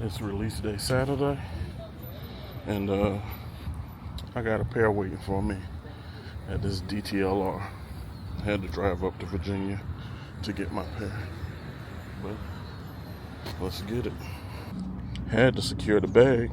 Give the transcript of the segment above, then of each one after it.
It's release day Saturday, and I got a pair waiting for me at this DTLR. I had to drive up to Virginia to get my pair, but let's get it. Had to secure the bag.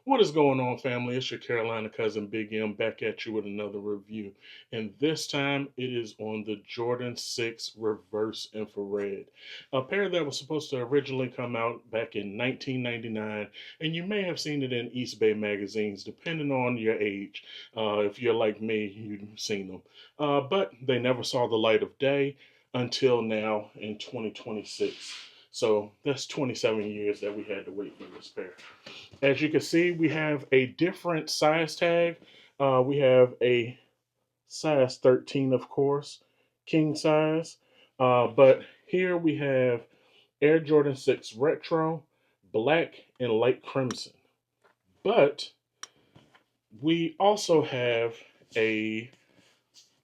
What is going on, family? It's your Carolina cousin Big M back at you with another review. And this time it is on the Jordan 6 Reverse Infrared. A pair that was supposed to originally come out back in 1999. And you may have seen it in East Bay magazines, depending on your age. If you're like me, you've seen them. But they never saw the light of day until now in 2026. So that's 27 years that we had to wait for this pair. As you can see, we have a different size tag. We have a size 13, of course, king size. But here we have Air Jordan 6 Retro, black and light crimson. But we also have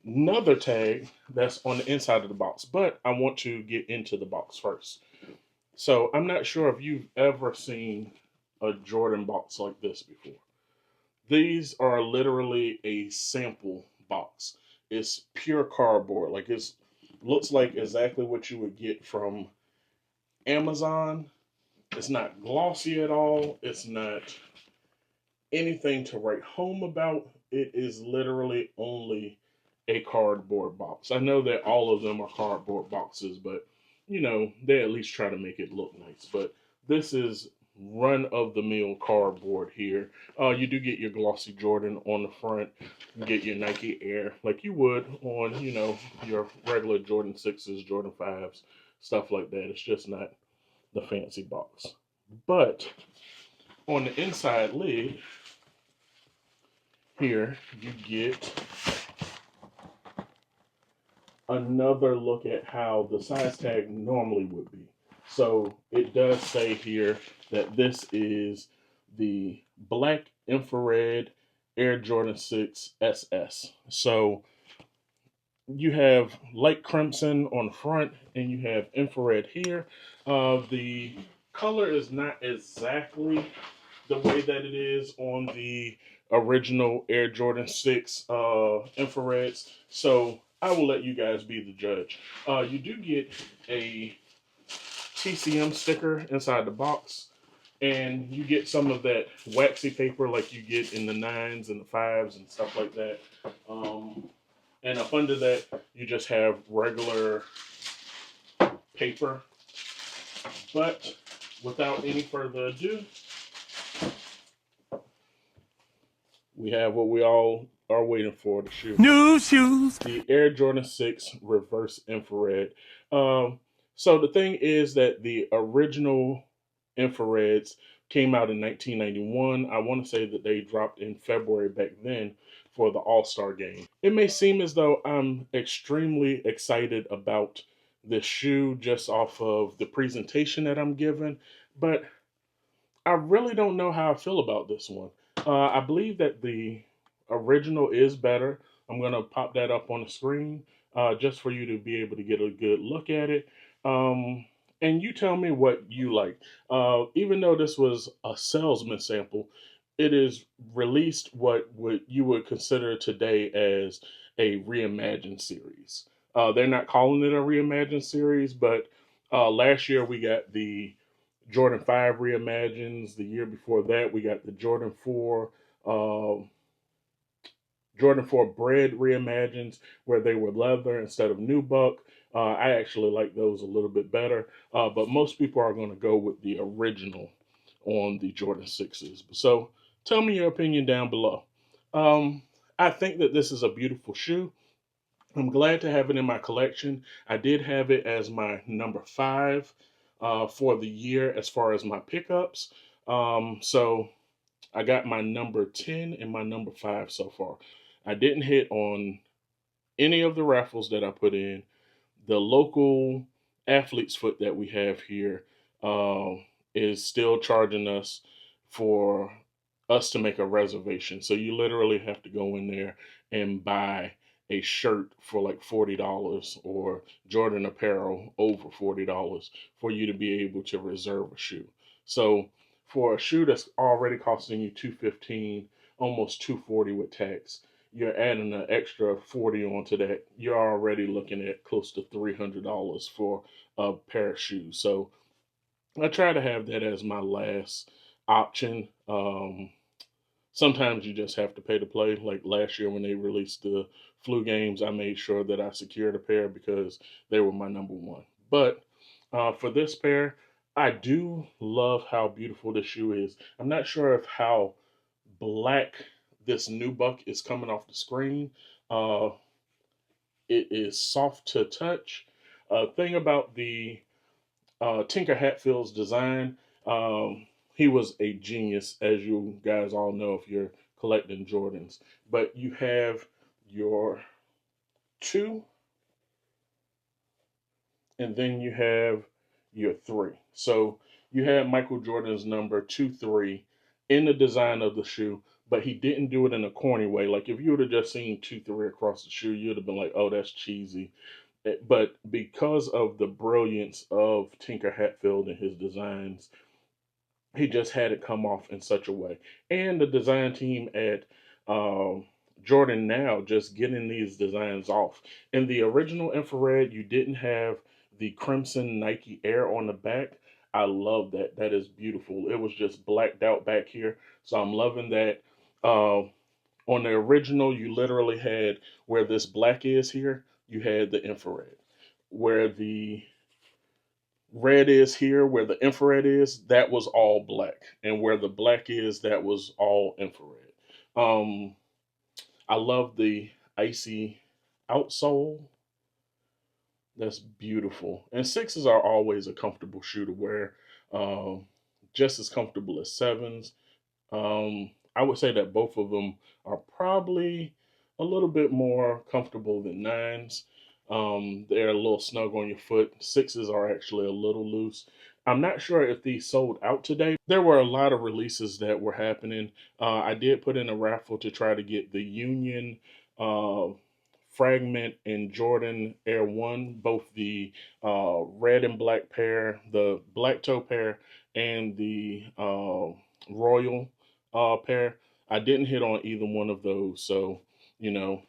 another tag that's on the inside of the box. But I want to get into the box first. So I'm not sure if you've ever seen a Jordan box like this before. These are literally a sample box. It's pure cardboard. Like it looks like exactly what you would get from Amazon. It's not glossy at all. It's not anything to write home about. It is literally only a cardboard box. I know that all of them are cardboard boxes, but they at least try to make it look nice. But this is run of the mill cardboard here. You do get your glossy Jordan on the front. You get your Nike Air like you would on, your regular Jordan 6s, Jordan 5s, stuff like that. It's just not the fancy box. But on the inside lid, here you get another look at how the size tag normally would be. So it does say here that this is the black infrared Air Jordan 6 SS. So you have light crimson on the front and you have infrared here. The color is not exactly the way that it is on the original Air Jordan 6 infrareds. So I will let you guys be the judge. You do get a TCM sticker inside the box, and you get some of that waxy paper like you get in the 9s and the 5s and stuff like that. And up under that, you just have regular paper. But without any further ado, we have what we all are waiting for, the shoe. New shoes. The Air Jordan 6 Reverse Infrared. So the thing is that the original infrareds came out in 1991. I want to say that they dropped in February back then for the All-Star game. It may seem as though I'm extremely excited about this shoe just off of the presentation that I'm given, but I really don't know how I feel about this one. I believe that the original is better. I'm going to pop that up on the screen just for you to be able to get a good look at it. And you tell me what you like. Even though this was a Salesman sample, it is released what you would consider today as a reimagined series. They're not calling it a reimagined series, but last year we got the Jordan 5 reimagines. The year before that, we got the uh, Jordan 4 bread reimagines where they were leather instead of nubuck. I actually like those a little bit better, but most people are going to go with the original on the Jordan 6s. So tell me your opinion down below. Um, I think that this is a beautiful shoe. I'm glad to have it in my collection. I did have it as my number 5 for the year as far as my pickups. So I got my number 10 and my number 5 so far. I didn't hit on any of the raffles that I put in. The local athlete's foot that we have here is still charging us for us to make a reservation. So you literally have to go in there and buy a shirt for like $40 or Jordan apparel over $40 for you to be able to reserve a shoe. So for a shoe that's already costing you 215, almost 240 with tax, you're adding an extra 40 onto that. You're already looking at close to $300 for a pair of shoes. So I try to have that as my last option. Sometimes you just have to pay to play. Like last year when they released the flu games, I made sure that I secured a pair because they were my number one. But for this pair, I do love how beautiful this shoe is. I'm not sure if how black this new buck is coming off the screen. Uh, it is soft to touch. Thing about the Tinker Hatfield's design. He was a genius, as you guys all know if you're collecting Jordans. But you have your two, and then you have your three. So you had Michael Jordan's number 2, 3 in the design of the shoe, but he didn't do it in a corny way. Like if you would have just seen 2, 3 across the shoe, you'd have been like, "Oh, that's cheesy." But because of the brilliance of Tinker Hatfield and his designs, he just had it come off in such a way. And the design team at um, Jordan Now just getting these designs off. In the original infrared, you didn't have the crimson Nike Air on the back. I love that. That is beautiful. It was just blacked out back here. So I'm loving that. On the original, you literally had where this black is here, you had the infrared. Where the red is here, where the infrared is, that was all black. And where the black is, that was all infrared. Um, I love the icy outsole. That's beautiful. And sixes are always a comfortable shoe to wear, um, just as comfortable as sevens. I would say that both of them are probably a little bit more comfortable than nines. They're a little snug on your foot. Sixes are actually a little loose. I'm not sure if these sold out today. There were a lot of releases that were happening. I did put in a raffle to try to get the Union uh, Fragment and Jordan Air One, both the red and black pair, the black toe pair, and the Royal pair. I didn't hit on either one of those, so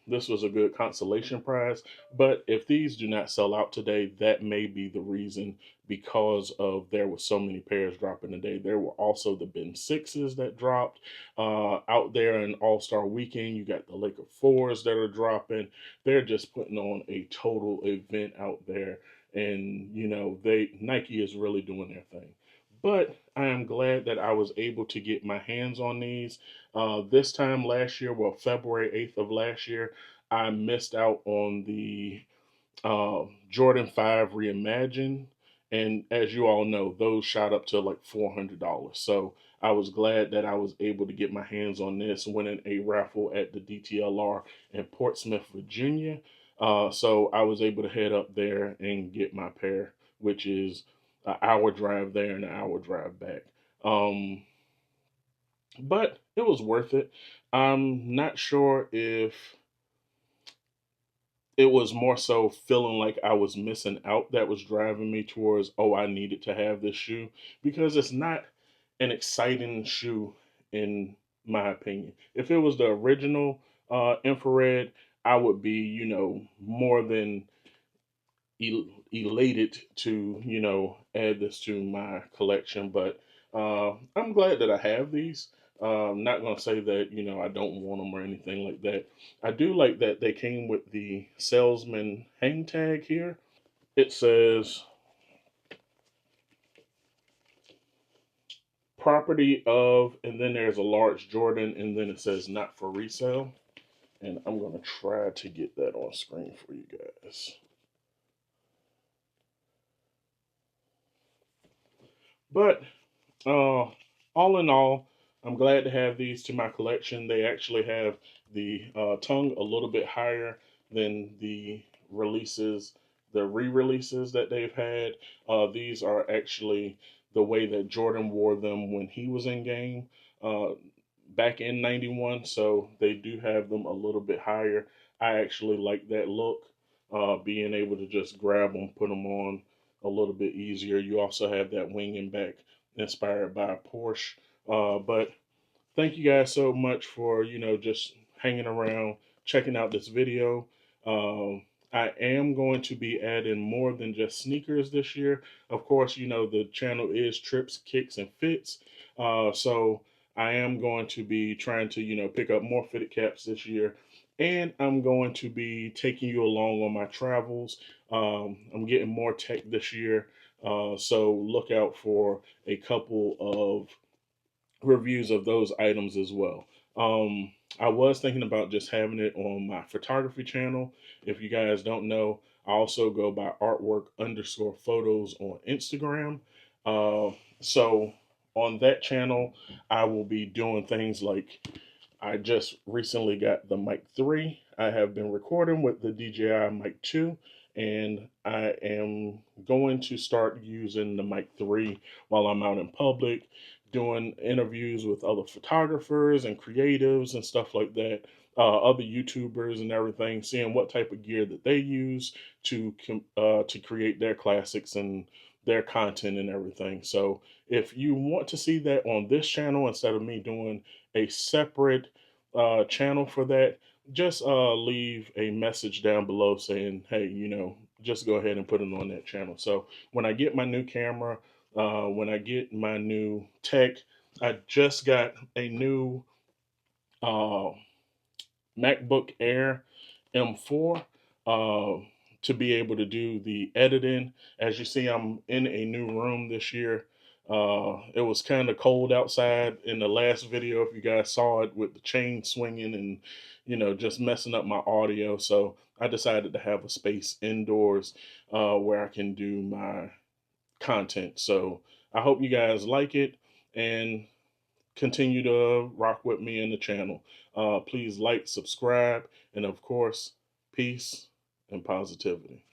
this was a good consolation prize. But if these do not sell out today, that may be the reason because of there were so many pairs dropping today. There were also the Ben sixes that dropped out there in All Star Weekend. You got the Laker fours that are dropping. They're just putting on a total event out there, and they Nike is really doing their thing. But I am glad that I was able to get my hands on these. This time last year, well, February 8th of last year, I missed out on the Jordan 5 Reimagined. And as you all know, those shot up to like $400. So I was glad that I was able to get my hands on this, winning a raffle at the DTLR in Portsmouth, Virginia. So I was able to head up there and get my pair, which is an hour drive there and an hour drive back. Um, but it was worth it. I'm not sure if it was more so feeling like I was missing out that was driving me towards, oh, I needed to have this shoe because it's not an exciting shoe in my opinion. If it was the original infrared, I would be, more than elated to add this to my collection. But I'm glad that I have these. I'm not gonna say that I don't want them or anything like that. I do like that they came with the Salesman hang tag here. It says property of, and then there's a large Jordan, and then it says not for resale. And I'm gonna try to get that on screen for you guys. But all in all, I'm glad to have these to my collection. They actually have the tongue a little bit higher than the releases, the re-releases that they've had. These are actually the way that Jordan wore them when he was in game uh, back in '91. So they do have them a little bit higher. I actually like that look. Being able to just grab them, put them on a little bit easier. You also have that wing and back inspired by a Porsche. But thank you guys so much for just hanging around, checking out this video. I am going to be adding more than just sneakers this year. Of course, the channel is Trips, Kicks, and Fits. So I am going to be trying to pick up more fitted caps this year, and I'm going to be taking you along on my travels. I'm getting more tech this year, so look out for a couple of reviews of those items as well. I was thinking about just having it on my photography channel. If you guys don't know, I also go by artwork_photos on Instagram. So on that channel, I will be doing things like I just recently got the Mic 3. I have been recording with the DJI Mic 2, and I am going to start using the Mic 3 while I'm out in public, doing interviews with other photographers and creatives and stuff like that, other YouTubers and everything, seeing what type of gear that they use to create their classics and their content and everything. So if you want to see that on this channel instead of me doing a separate channel for that, just leave a message down below saying, hey, just go ahead and put it on that channel. So when I get my new camera, when I get my new tech, I just got a new uh, MacBook Air M4 uh, to be able to do the editing. As you see, I'm in a new room this year. It was kind of cold outside in the last video, if you guys saw it, with the chain swinging and, just messing up my audio. So I decided to have a space indoors where I can do my content. So I hope you guys like it and continue to rock with me in the channel. Please like, subscribe, and of course, peace and positivity.